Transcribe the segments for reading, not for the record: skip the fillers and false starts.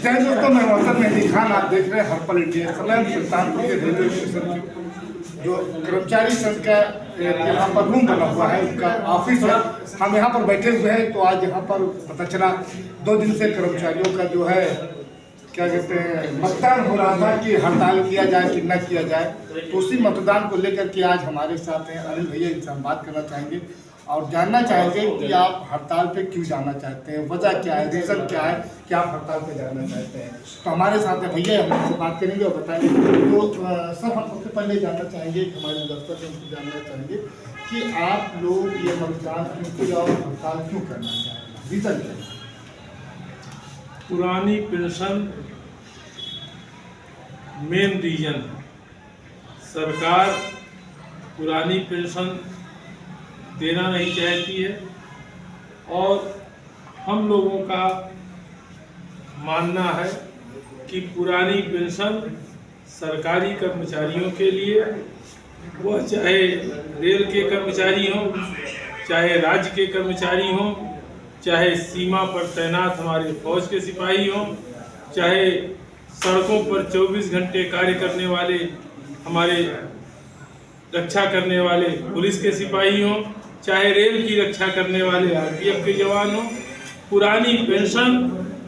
नमस्कार दोस्तों, मैं मोहम्मद मेहदी खान। आप देख रहे हैं हर पल इंडिया। सुल्तानपुर के रेलवे स्टेशन की जो कर्मचारी संघ का यहाँ पर रूम बना हुआ है, उसका ऑफिस है। हम यहाँ पर बैठे हुए हैं। तो आज यहाँ पर पता चला 2 दिन से कर्मचारियों का जो है क्या कहते हैं मतदान हो रहा था कि हड़ताल किया जाए कि न किया जाए। तो उसी मतदान को लेकर के आज हमारे साथ हैं अनिल भैया। इनसे हम बात करना चाहेंगे और जानना चाहेंगे कि आप हड़ताल पे क्यों जाना चाहते हैं, वजह क्या है, रीज़न क्या है कि आप हड़ताल पे जाना चाहते हैं। तो हमारे साथ है भैया, हम उनसे बात करेंगे और बताएंगे। तो सर, हम सबसे पहले जानना चाहेंगे, हमारे दर्शक उनसे जानना चाहेंगे कि आप लोग ये मतदान क्यों और हड़ताल क्यों करना चाह रहे हैं, रीज़न क्या है? पुरानी पेंशन मेन रीजन है। सरकार पुरानी पेंशन देना नहीं चाहती है और हम लोगों का मानना है कि पुरानी पेंशन सरकारी कर्मचारियों के लिए, वह चाहे रेल के कर्मचारी हों, चाहे राज्य के कर्मचारी हों, चाहे सीमा पर तैनात हमारे फौज के सिपाही हों, चाहे सड़कों पर 24 घंटे कार्य करने वाले हमारे रक्षा करने वाले पुलिस के सिपाही हों, चाहे रेल की रक्षा करने वाले आरपीएफ के जवान हों। पुरानी पेंशन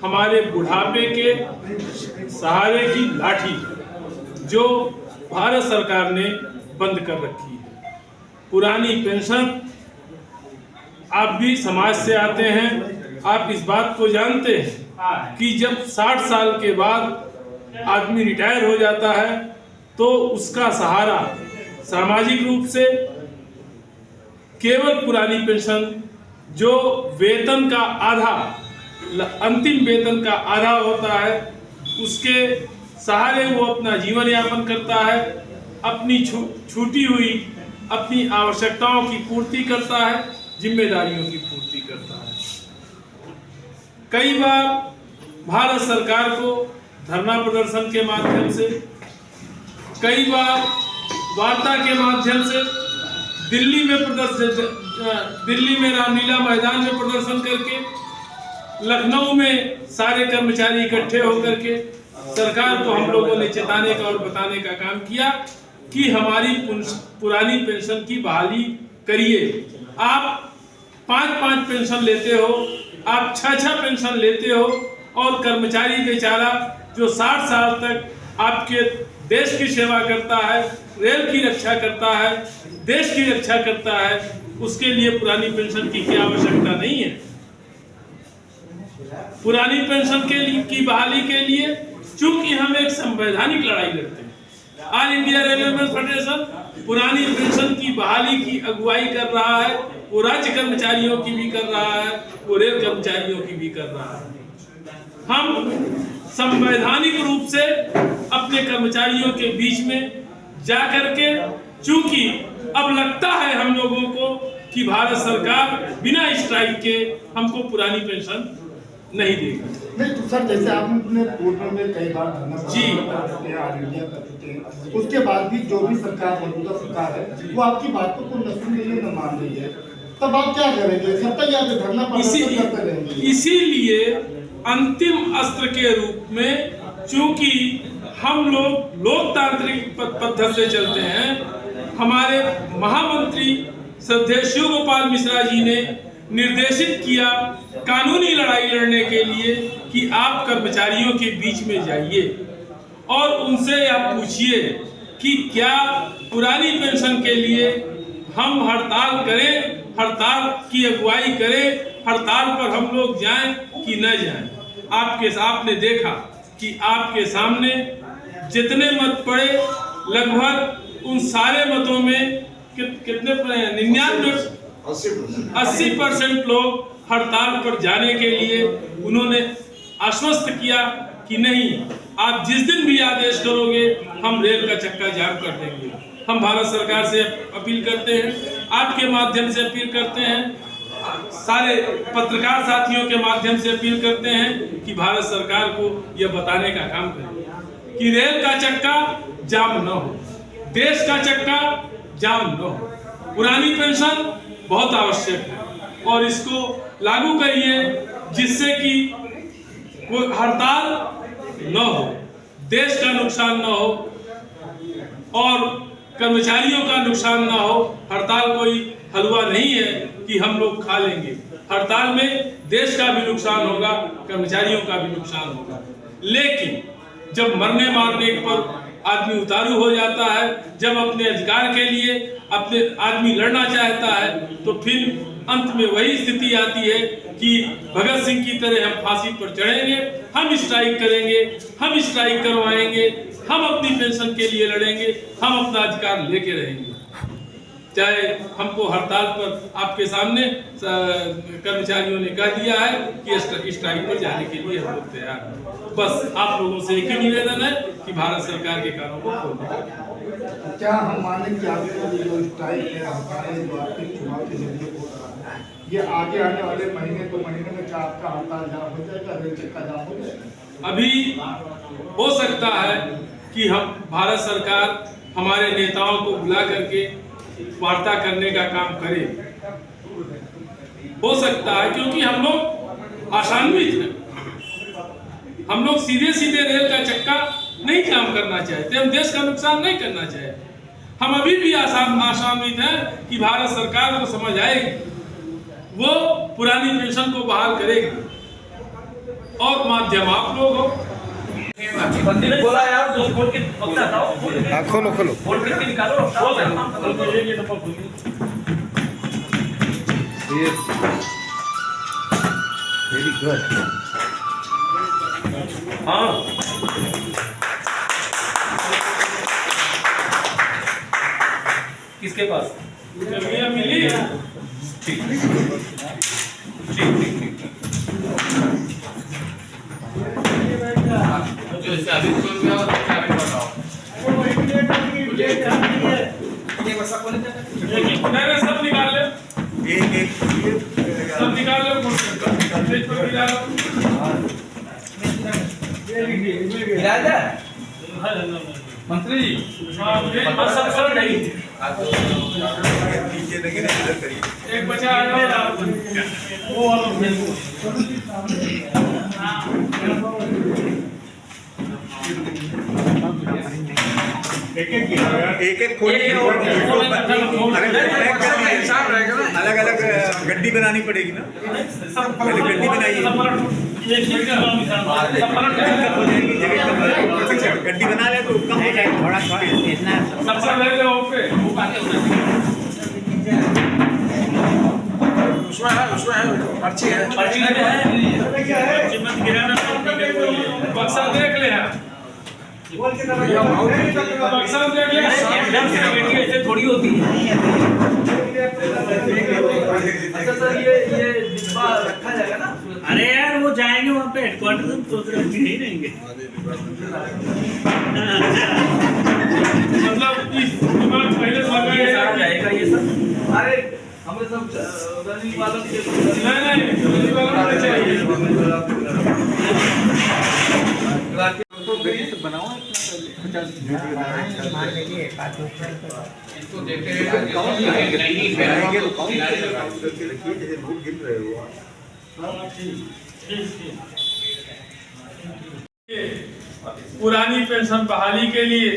हमारे बुढ़ापे के सहारे की लाठी जो भारत सरकार ने बंद कर रखी है। पुरानी पेंशन, आप भी समाज से आते हैं, आप इस बात को जानते हैं कि जब 60 साल के बाद आदमी रिटायर हो जाता है तो उसका सहारा सामाजिक रूप से केवल पुरानी पेंशन, जो वेतन का आधा, अंतिम वेतन का आधा होता है, उसके सहारे वो अपना जीवन यापन करता है, अपनी छूटी हुई अपनी आवश्यकताओं की पूर्ति करता है, जिम्मेदारियों की पूर्ति करता है। कई बार भारत सरकार को धरना प्रदर्शन के माध्यम से, कई बार वार्ता के माध्यम से दिल्ली में रामलीला मैदान में प्रदर्शन करके, लखनऊ में सारे कर्मचारी इकट्ठे होकर के सरकार को हम लोगों ने चेताने का और बताने का काम किया कि हमारी पुरानी पेंशन की बहाली करिए। आप 5-5 पेंशन लेते हो, आप 6-6 पेंशन लेते हो और कर्मचारी बेचारा जो 60 साल तक आपके देश की सेवा करता है, रेल की रक्षा करता है, देश की रक्षा करता है, उसके लिए पुरानी पेंशन की क्या आवश्यकता नहीं है। पुरानी पेंशन के लिए की बहाली के लिए चूंकि हम एक संवैधानिक लड़ाई लड़ते हैं, ऑल इंडिया रेलवे फेडरेशन पुरानी पेंशन की बहाली की अगुवाई कर रहा है। वो राज्य कर्मचारियों की भी कर रहा है, वो रेल कर्मचारियों की भी कर रहा है। हम संवैधानिक रूप से अपने कर्मचारियों के बीच में जाकर के, चूंकि अब लगता है हम लोगों को कि भारत सरकार बिना स्ट्राइक के हमको पुरानी पेंशन नहीं देगी। नहीं तो सर, जैसे आपने पूर्व में कई बार धरना जी उसके बाद भी जो भी सरकार मौजूदा सरकार है वो आपकी बात को न सुन रही है, न मान रही है, तब आप क्या करेंगे? जब तक आप धरना प्रदर्शन करते रहेंगे। इसीलिए अंतिम अस्त्र के रूप में, चूंकि हम लोग लोकतांत्रिक पद्धति से चलते हैं, हमारे महामंत्री श्रद्धेय शिव गोपाल मिश्रा जी ने निर्देशित किया कानूनी लड़ाई लड़ने के लिए कि आप कर्मचारियों के बीच में जाइए और उनसे आप पूछिए कि क्या पुरानी पेंशन के लिए हम हड़ताल करें, हड़ताल की अगुवाई करें, हड़ताल पर हम लोग जाएं कि न जाएं। आपने देखा कि आपके सामने जितने मत पड़े, लगभग उन सारे मतों में कितने 80% लोग हड़ताल पर जाने के लिए उन्होंने आश्वस्त किया कि नहीं, आप जिस दिन भी आदेश करोगे हम रेल का चक्का जाम कर देंगे। हम भारत सरकार से अपील करते हैं, आपके माध्यम से अपील करते हैं, सारे पत्रकार साथियों के माध्यम से अपील करते हैं कि भारत सरकार को यह बताने का काम करें कि रेल का चक्का जाम न हो, देश का चक्का जाम न हो। पुरानी पेंशन बहुत आवश्यक है और इसको लागू करिए जिससे कि वो हड़ताल न हो, देश का नुकसान न हो और कर्मचारियों का नुकसान ना हो। हड़ताल कोई हलवा नहीं है कि हम लोग खा लेंगे। हड़ताल में देश का भी नुकसान होगा, कर्मचारियों का भी नुकसान होगा। लेकिन जब मरने मारने पर आदमी उतारू हो जाता है, जब अपने अधिकार के लिए अपने आदमी लड़ना चाहता है, तो फिर अंत में वही स्थिति आती है कि भगत सिंह की तरह हम फांसी पर चढ़ेंगे, हम स्ट्राइक करेंगे, हम स्ट्राइक करवाएंगे, हम अपनी पेंशन के लिए लड़ेंगे, हम अपना अधिकार लेके रहेंगे। चाहे हमको हड़ताल पर आपके सामने कर्मचारियों ने कह दिया है कि स्ट्राइक पर जाने के लिए हम लोग तैयार हैं। बस आप लोगों से एक ही निवेदन है कि भारत सरकार के कानों को खोलें। क्या हम माने कि आपको जो स्ट्राइक है, हड़ताल जो आपके चुनाव के जरिए हो रहा है, ये आगे आने वाले महीने 2 महीने में क्या आपका हड़ताल जाम हो जाएगा, रेल चक्का जाम हो जाएगा? अभी हो सकता है कि हम भारत सरकार हमारे नेताओं को बुला करके वार्ता करने का काम करे, हो सकता है, क्योंकि हम लोग आशान्वित हैं। हम लोग सीधे सीधे रेल का चक्का नहीं जाम करना चाहते, हम देश का नुकसान नहीं करना चाहते। हम अभी भी आशान्वित हैं कि भारत सरकार को समझ आएगी, वो पुरानी पेंशन को बहाल करेगी और माध्यम आप लोग हो। बोला यार, जो खोल के पकड़ा था, खोलो खोलो, खोल के निकालो। Very good. हाँ, किसके पास? मिली है। ठीक ठीक ठीक ठीक। सब निकाल ले, सब निकाल लो, मंत्री सब नहीं, एक बचा एक खोल अलग अलग गड्डी बनानी पड़ेगी ना, पहले गड्डी बनाइए, गड्डी बना ले तो कम हो जाएगा, थोड़ा थोड़ा इतना सबसे पहले उसमें है पर्ची है, बक्सा देख ले, बक्सा देख ले, ऐसे थोड़ी होती है। अच्छा सर, ये डिब्बा रखा जाएगा ना? अरे यार वो जाएंगे वहाँ पे हेडक्वार्टर में, तो नहीं रहेंगे। मतलब इस पहले साथ जाएगा ये सब। अरे हमें सब रनिंग वालों के नहीं चाहिए। बनाओ इसको देखते पुरानी पेंशन बहाली के लिए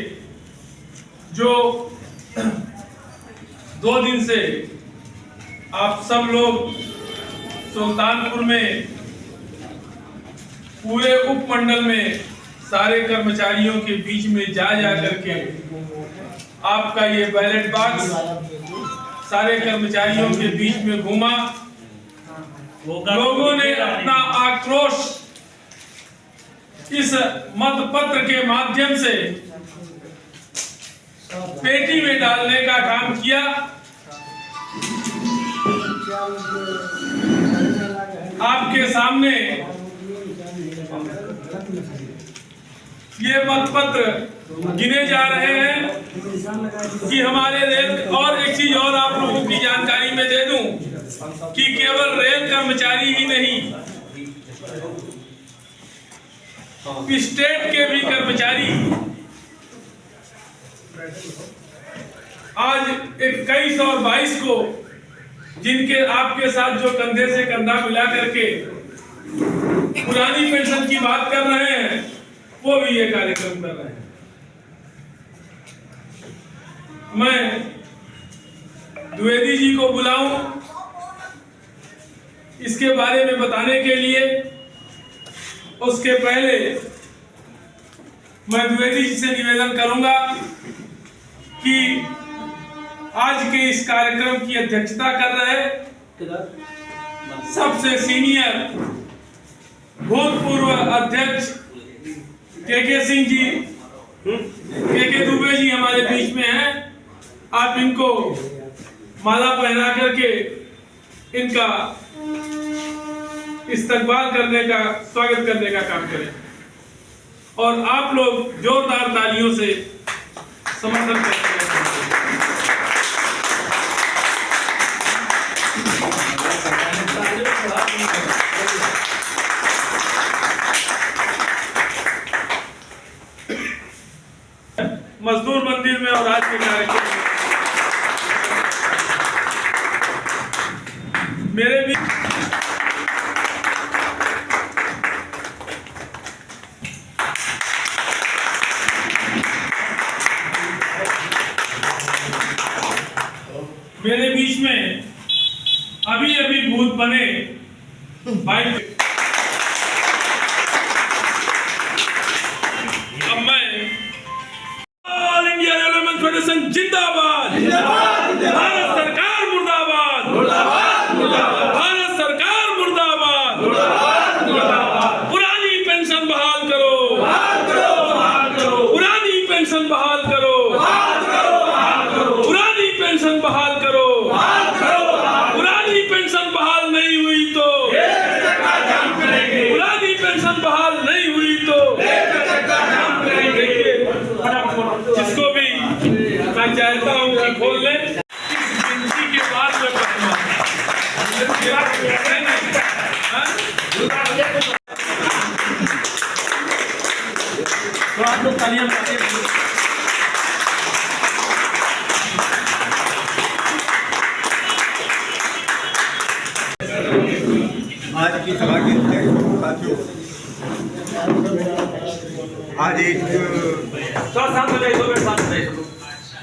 जो 2 दिन से आप सब लोग सुल्तानपुर में पूरे उपमंडल में सारे कर्मचारियों के बीच में जा करके आपका ये बैलेट बॉक्स सारे कर्मचारियों के बीच में घूमा। लोगों ने अपना आक्रोश इस मतपत्र के माध्यम से पेटी में डालने का काम किया। आपके सामने ये मतपत्र गिने जा रहे हैं कि हमारे रेल, और एक चीज और आप लोगों की जानकारी में दे दूं कि केवल रेल कर्मचारी ही नहीं, स्टेट के भी कर्मचारी आज 21 और 22 को जिनके आपके साथ जो कंधे से कंधा मिला करके पुरानी पेंशन की बात कर रहे हैं, वो भी ये कार्यक्रम कर रहे हैं। मैं द्विवेदी जी को बुलाऊं इसके बारे में बताने के लिए, उसके पहले मैं द्विवेदी जी से निवेदन करूंगा कि आज के इस कार्यक्रम की अध्यक्षता कर रहे सबसे सीनियर भूतपूर्व अध्यक्ष के सिंह जी, के दुबे जी हमारे बीच में हैं। आप इनको माला पहना करके इनका इस्तकबाल करने का, स्वागत करने का काम करें और आप लोग जोरदार तालियों से समर्थन करें। मजदूर मंदिर में और आज के कार्यक्रम में मेरे भी बीच में अभी भूत बने भाई। अब मैं ऑल इंडिया रेलवे फेडरेशन जिंदाबाद, भारत सरकार मुर्दाबाद, भारत सरकार मुर्दाबाद, पुरानी पेंशन बहाल करो, पुरानी पेंशन बहाल करो, पुरानी पेंशन बहाल करो, पुरानी पेंशन बहाल नहीं हुई तो, पुरानी पेंशन बहाल नहीं हुई तो जिसको भी मैं चाहता हूँ कि खोल लें। इस गिनती के बाद मैं कहूँगा तो आप लोग तालियां बजाते हैं। आज की सभा के साथियों, आज एक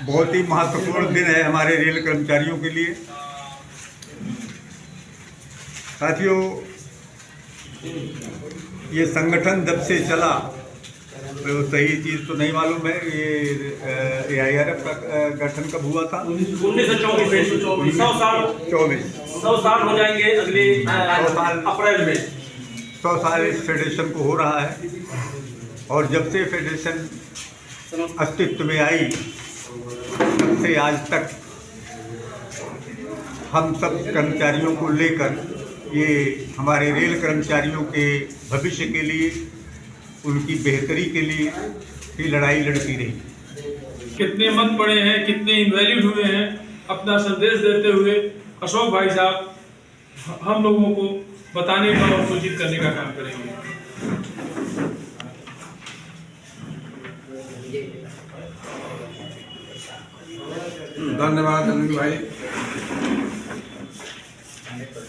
बहुत ही महत्वपूर्ण दिन है हमारे रेल कर्मचारियों के लिए। साथियों, ये संगठन जब से चला तो सही चीज़ तो नहीं मालूम है, ये AIRF का गठन कब हुआ था? 1924। 100 साल हो जाएंगे अगले अप्रैल में। 100 साल इस फेडरेशन को हो रहा है और जब से फेडरेशन अस्तित्व में आई तब से आज तक हम सब कर्मचारियों को लेकर ये हमारे रेल कर्मचारियों के भविष्य के लिए, उनकी बेहतरी के लिए ही लड़ाई लड़ती रही। कितने मत पड़े हैं, कितने इनवैलिड हुए हैं, अपना संदेश देते हुए अशोक भाई साहब हम लोगों को बताने का और सूचित करने का काम करेंगे। धन्यवाद अनिल भाई।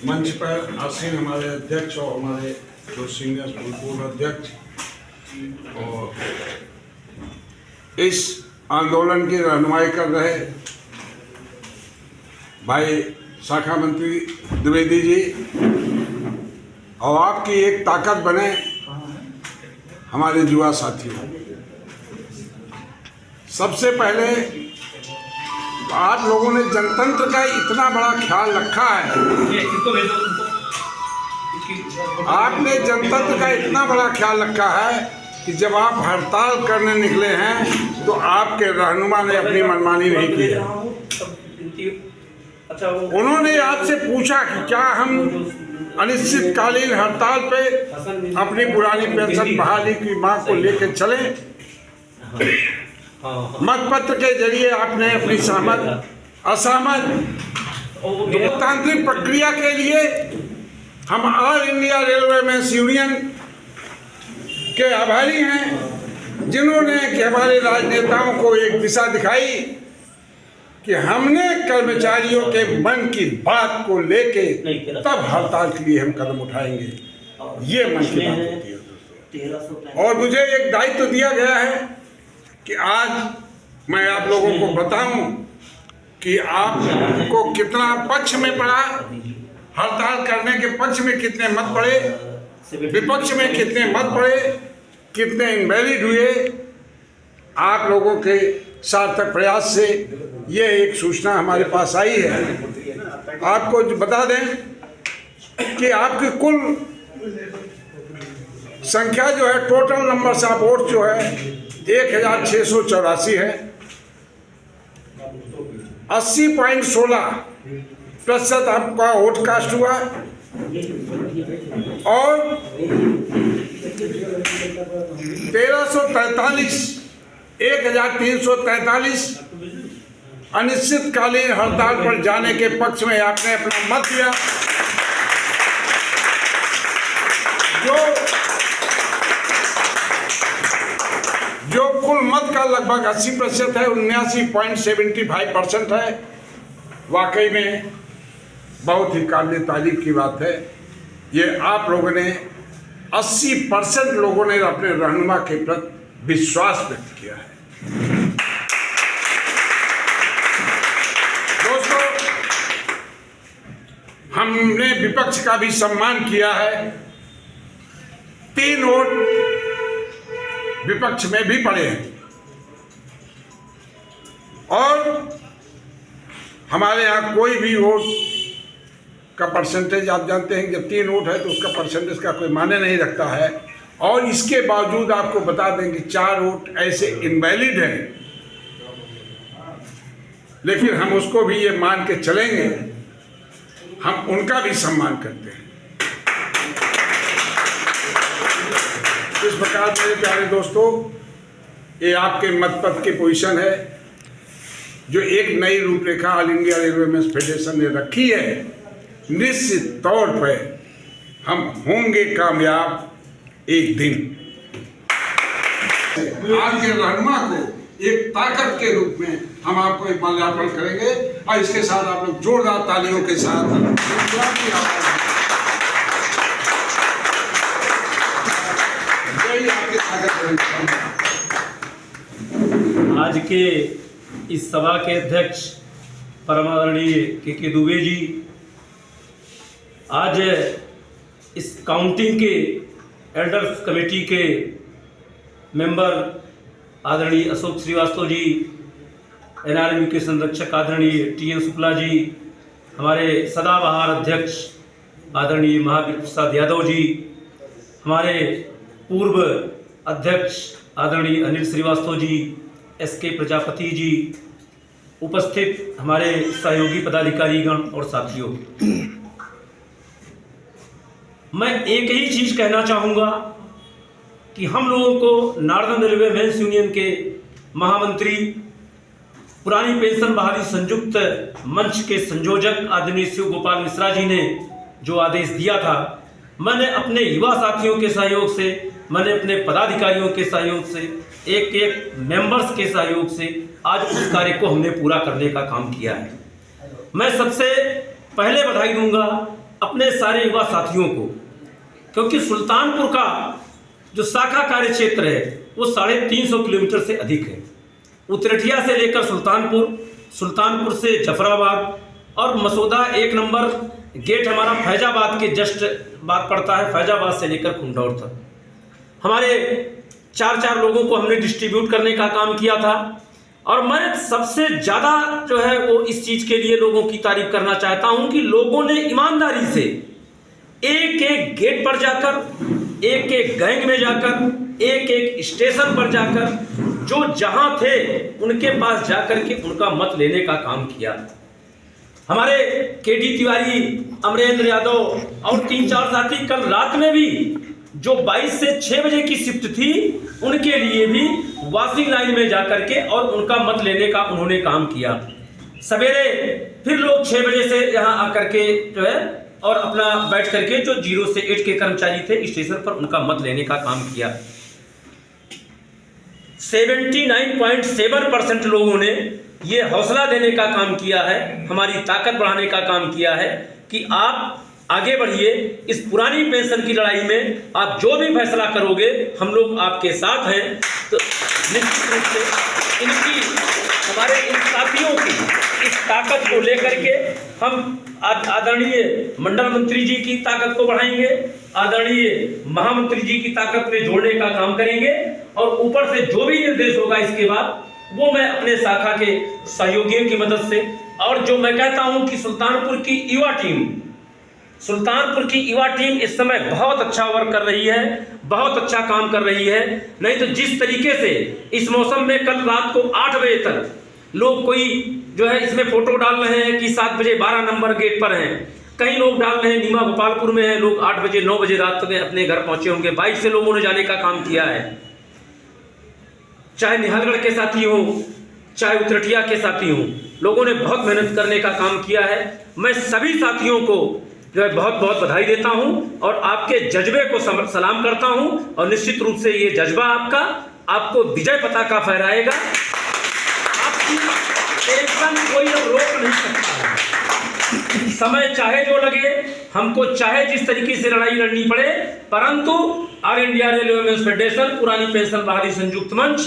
मंच पर आसीन हमारे अध्यक्ष और हमारे जो सीनियर पूर्व अध्यक्ष और इस आंदोलन की रहनुमाई कर रहे भाई शाखा मंत्री द्विवेदी जी, और आपकी एक ताकत बने हमारे युवा साथियों। सबसे पहले आप लोगों ने जनतंत्र का इतना बड़ा ख्याल रखा है, आपने जनतंत्र का इतना बड़ा ख्याल रखा है कि जब आप हड़ताल करने निकले हैं तो आपके रहनुमा ने अपनी मनमानी नहीं की। उन्होंने आपसे पूछा कि क्या हम अनिश्चितकालीन हड़ताल पे अपनी पुरानी पेंशन बहाली की मांग को लेकर चलें। मतपत्र के जरिए आपने अपनी असहमत लोकतांत्रिक प्रक्रिया के लिए हम all India railway men's union के आभारी हैं, जिन्होंने कि हमारे राजनेताओं को एक दिशा दिखाई कि हमने कर्मचारियों के मन की बात को लेके तब हड़ताल के लिए हम कदम उठाएंगे। ये मन की बात होती है दोस्तों। और मुझे एक दायित्व दिया गया है कि आज मैं आप लोगों को बताऊं कि आपको कितना पक्ष में पड़ा, हड़ताल करने के पक्ष में कितने मत पड़े, विपक्ष में कितने मत पड़े, कितने इनवैलिड हुए। आप लोगों के सार्थक प्रयास से ये एक सूचना हमारे पास आई है। आपको बता दें कि आपकी कुल संख्या जो है, टोटल नंबर ऑफ वोट जो है 1684 है। 80.16% आपका वोट कास्ट हुआ और 1343 अनिश्चितकालीन हड़ताल पर जाने के पक्ष में आपने अपना मत दिया। जो कुल मत का लगभग 80% है, 79.75% है। वाकई में बहुत ही काबिल तारीफ की बात है। ये आप लोगों ने 80% लोगों ने अपने रहनुमा के प्रति विश्वास व्यक्त किया है। दोस्तों, हमने विपक्ष का भी सम्मान किया है। 3 वोट विपक्ष में भी पड़े हैं और हमारे यहाँ कोई भी वोट का परसेंटेज, आप जानते हैं जब 3 वोट है तो उसका परसेंटेज का कोई मायने नहीं रखता है। और इसके बावजूद आपको बता दें कि 4 वोट ऐसे इनवैलिड हैं, लेकिन हम उसको भी ये मान के चलेंगे, हम उनका भी सम्मान करते हैं। इस प्रकार मेरे प्यारे दोस्तों, ये आपके मतपत्र की पोजीशन है जो एक नई रूपरेखा all India railway men's federation ने रखी है। निश्चित तौर पर हम होंगे कामयाब एक दिन। आपके रहनुमा को एक ताकत के रूप में हम आपको एक माल्यार्पण करेंगे और इसके साथ आप लोग जोरदार तालियों के साथ आज के इस सभा के अध्यक्ष परम आदरणीय के दुबे जी, आज इस काउंटिंग के एल्डर्स कमेटी के मेंबर आदरणीय अशोक श्रीवास्तव जी, एनआरएमयू के संरक्षक आदरणीय टीएन शुक्ला जी, हमारे सदाबहार अध्यक्ष आदरणीय महावीर प्रसाद यादव जी, हमारे पूर्व अध्यक्ष आदरणीय अनिल श्रीवास्तव जी, एसके प्रजापति जी, उपस्थित हमारे सहयोगी पदाधिकारीगण और साथियों, मैं एक ही चीज कहना चाहूँगा कि हम लोगों को नॉर्दर्न रेलवे मेंस यूनियन के महामंत्री, पुरानी पेंशन बहाली संयुक्त मंच के संयोजक आदरणीय शिव गोपाल मिश्रा जी ने जो आदेश दिया था, मैंने अपने युवा साथियों के सहयोग से, मैंने अपने पदाधिकारियों के सहयोग से, एक एक मेंबर्स के सहयोग से आज उस कार्य को हमने पूरा करने का काम किया है। मैं सबसे पहले बधाई दूंगा अपने सारे युवा साथियों को, क्योंकि सुल्तानपुर का जो शाखा कार्य क्षेत्र है वो 350 किलोमीटर से अधिक है। उतरठिया से लेकर सुल्तानपुर, सुल्तानपुर से जफराबाद और मसौदा 1 नंबर गेट हमारा फैजाबाद के जस्ट बात पड़ता है, फैजाबाद से लेकर खुंडौर तक। हमारे 4 लोगों को हमने डिस्ट्रीब्यूट करने का काम किया था। और मैं सबसे ज़्यादा जो है वो इस चीज़ के लिए लोगों की तारीफ करना चाहता हूं कि लोगों ने ईमानदारी से एक एक गेट पर जाकर, एक एक गैंग में जाकर, एक एक स्टेशन पर जाकर, जो जहां थे उनके पास जाकर के उनका मत लेने का काम किया। हमारे केडी तिवारी, अमरेंद्र यादव और 3-4 साथी कल रात में भी जो 22 से 6 बजे की शिफ्ट थी, उनके लिए भी वॉशिंग लाइन में जाकर के और उनका मत लेने का उन्होंने काम किया। सवेरे फिर लोग 6 बजे से यहाँ आकर के जो है और अपना बैठ करके जो 0 से 8 के कर्मचारी थे स्टेशन पर उनका मत लेने का काम किया। 79.7% लोगों ने ये हौसला देने का काम किया है, हमारी ताकत बढ़ाने का काम किया है कि आप आगे बढ़िए। इस पुरानी पेंशन की लड़ाई में आप जो भी फैसला करोगे हम लोग आपके साथ हैं। तो निश्चित रूप से इनकी, हमारे इन साथियों की इस ताकत को लेकर के हम आदरणीय मंडल मंत्री जी की ताकत को बढ़ाएंगे, आदरणीय महामंत्री जी की ताकत में जोड़ने का काम करेंगे, और ऊपर से जो भी निर्देश होगा इसके बाद वो मैं अपने शाखा के सहयोगियों की मदद से, और जो मैं कहता हूं कि सुल्तानपुर की युवा टीम इस समय बहुत अच्छा वर्क कर रही है, बहुत अच्छा काम कर रही है। नहीं तो जिस तरीके से इस मौसम में कल रात को 8 बजे तक लोग कोई जो है इसमें फोटो डाल रहे हैं कि 7 बजे 12 नंबर गेट पर हैं, कई लोग डाल रहे हैं नीमा गोपालपुर में है, लोग 8 बजे 9 बजे रात में अपने घर पहुंचे होंगे, बाइक से लोगों ने जाने का काम किया है। चाहे निहालगढ़ के साथी हो, चाहे उतरटिया के साथी हो, लोगों ने बहुत मेहनत करने का काम किया है। मैं सभी साथियों को जो है बहुत बहुत बधाई देता हूं और आपके जज्बे को सलाम करता हूं, और निश्चित रूप से ये जज्बा आपको विजय पताका फहराएगा। आपकी पेंशन कोई अब रोक नहीं सकता है, समय चाहे जो लगे, हमको चाहे जिस तरीके से लड़ाई लड़नी पड़े, परंतु all India railway women's federation, पुरानी पेंशन बहाली संयुक्त मंच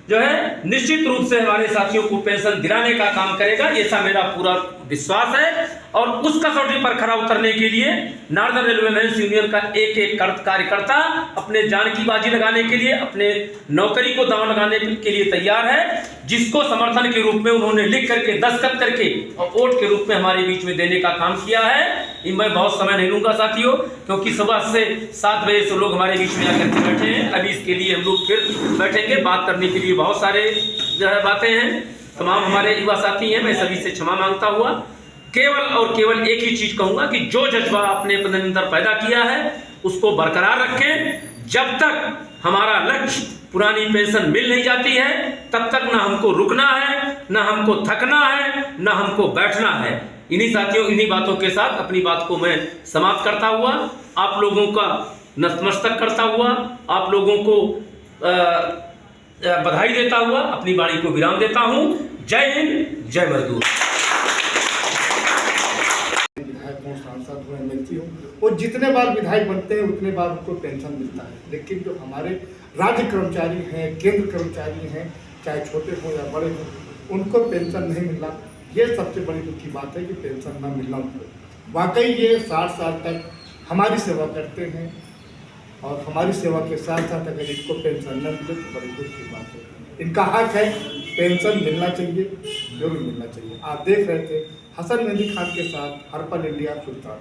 जो है निश्चित रूप से हमारे साथियों को पेंशन दिलाने का काम करेगा, ऐसा मेरा पूरा विश्वास है। और उस कसौटी पर खरा उतरने के लिए नॉर्दर्न रेलवे मेंस यूनियन का एक एक कार्यकर्ता अपने जान की बाजी लगाने के लिए, अपने नौकरी को दांव लगाने के लिए तैयार है, जिसको समर्थन के रूप में उन्होंने लिख करके, दस्तखत करके और वोट के रूप में हमारे बीच में देने का काम किया है। मैं बहुत समय नहीं लूंगा साथियों, क्योंकि सुबह से 7 बजे से लोग हमारे बीच में आकर के बैठे हैं। अभी इसके लिए हम लोग फिर बैठेंगे, बात करने के लिए बहुत सारे जो है बातें हैं। तमाम हमारे युवा साथी हैं, मैं सभी से क्षमा मांगता हुआ केवल और केवल एक ही चीज कहूंगा कि जो जज्बा आपने अपने अंदर पैदा किया है उसको बरकरार रखें। जब तक हमारा लक्ष्य पुरानी पेंशन मिल नहीं जाती है, तब तक ना हमको रुकना है, ना हमको थकना है, ना हमको बैठना है। इन्हीं साथियों, इन्हीं बातों के साथ अपनी बात को मैं समाप्त करता हुआ, आप लोगों का नतमस्तक करता हुआ, आप लोगों को बधाई देता हुआ अपनी वाणी को विराम देता हूं। जय हिंद, जय मजदूर। विधायकों, सांसद हुए, मिलती हूँ, वो जितने बार विधायक बनते हैं उतने बार उनको पेंशन मिलता है। लेकिन जो हमारे राज्य कर्मचारी हैं, केंद्र कर्मचारी हैं, चाहे छोटे हों या बड़े हों, उनको पेंशन नहीं मिलना, ये सबसे बड़ी दुख की बात है कि पेंशन न मिलना उनको। वाकई ये 60 साल तक हमारी सेवा करते हैं, और हमारी सेवा के साथ साथ अगर इनको पेंशन न मिले तो बड़ी दुख की बात है। इनका हक है, पेंशन मिलना चाहिए, जरूर मिलना चाहिए। आप देख रहे थे हसन मेहंदी खान के साथ हर्पल इंडिया सुल्तान।